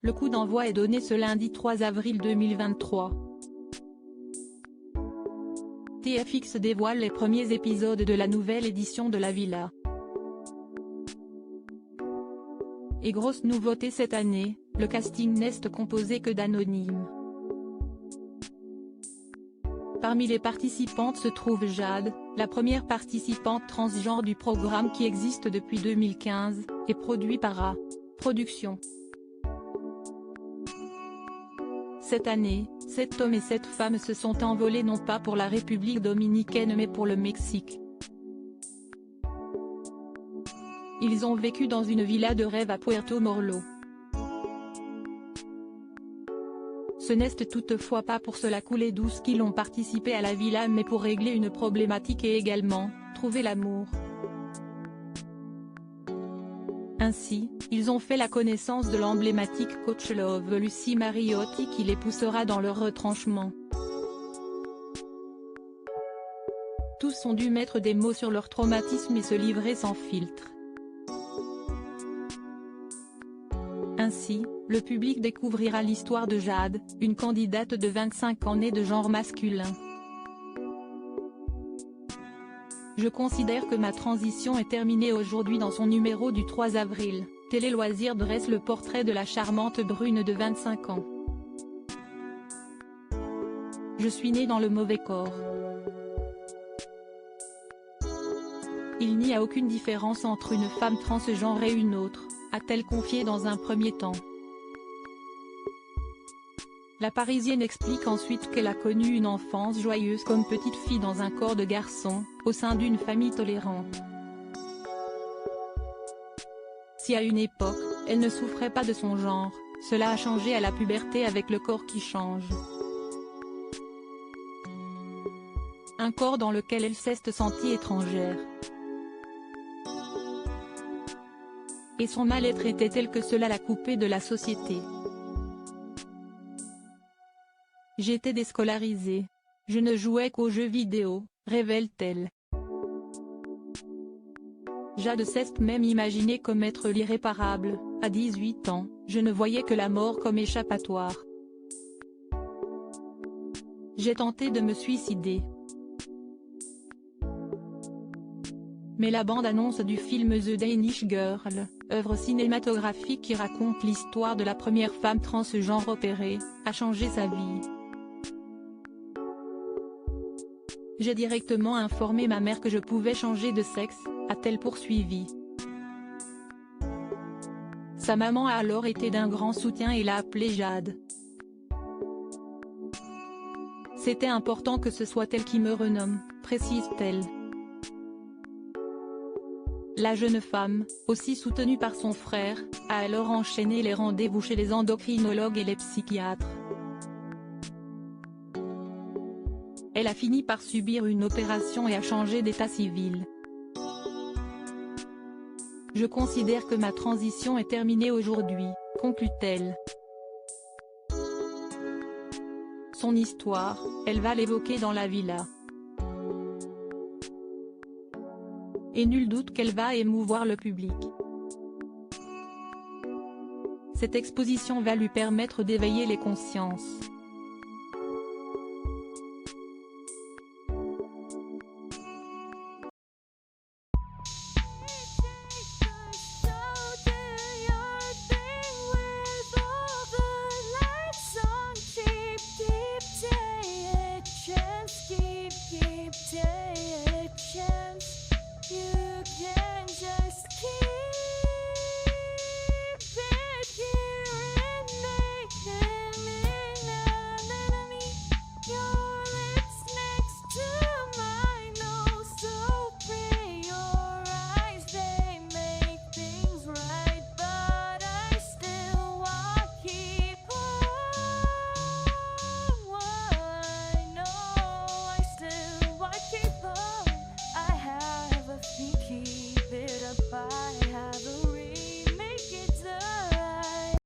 Le coup d'envoi est donné ce lundi 3 avril 2023. TFX dévoile les premiers épisodes de la nouvelle édition de La Villa. Et grosse nouveauté cette année, le casting n'est composé que d'anonymes. Parmi les participantes se trouve Jade, la première participante transgenre du programme qui existe depuis 2015, et produit par A Productions. Cette année, 7 hommes et 7 femmes se sont envolés non pas pour la République dominicaine mais pour le Mexique. Ils ont vécu dans une villa de rêve à Puerto Morlo. Ce n'est toutefois pas pour cela couler douce qu'ils ont participé à la villa mais pour régler une problématique et également, trouver l'amour. Ainsi, ils ont fait la connaissance de l'emblématique coach Love Lucie Mariotti qui les poussera dans leur retranchement. Tous ont dû mettre des mots sur leur traumatisme et se livrer sans filtre. Ainsi, le public découvrira l'histoire de Jade, une candidate de 25 ans née de genre masculin. Je considère que ma transition est terminée aujourd'hui. Dans son numéro du 3 avril, Télé Loisirs dresse le portrait de la charmante brune de 25 ans. Je suis née dans le mauvais corps. Il n'y a aucune différence entre une femme transgenre et une autre, a-t-elle confié dans un premier temps. La Parisienne explique ensuite qu'elle a connu une enfance joyeuse comme petite fille dans un corps de garçon, au sein d'une famille tolérante. Si à une époque, elle ne souffrait pas de son genre, cela a changé à la puberté avec le corps qui change. Un corps dans lequel elle s'est sentie étrangère. Et son mal-être était tel que cela l'a coupée de la société. J'étais déscolarisée. Je ne jouais qu'aux jeux vidéo, révèle-t-elle. Jade s'est même imaginée commettre l'irréparable. À 18 ans, je ne voyais que la mort comme échappatoire. J'ai tenté de me suicider. Mais la bande-annonce du film The Danish Girl, œuvre cinématographique qui raconte l'histoire de la première femme transgenre opérée, a changé sa vie. J'ai directement informé ma mère que je pouvais changer de sexe, a-t-elle poursuivi. Sa maman a alors été d'un grand soutien et l'a appelée Jade. C'était important que ce soit elle qui me renomme, précise-t-elle. La jeune femme, aussi soutenue par son frère, a alors enchaîné les rendez-vous chez les endocrinologues et les psychiatres. Elle a fini par subir une opération et a changé d'état civil. Je considère que ma transition est terminée aujourd'hui, conclut-elle. Son histoire, elle va l'évoquer dans La Villa. Et nul doute qu'elle va émouvoir le public. Cette exposition va lui permettre d'éveiller les consciences.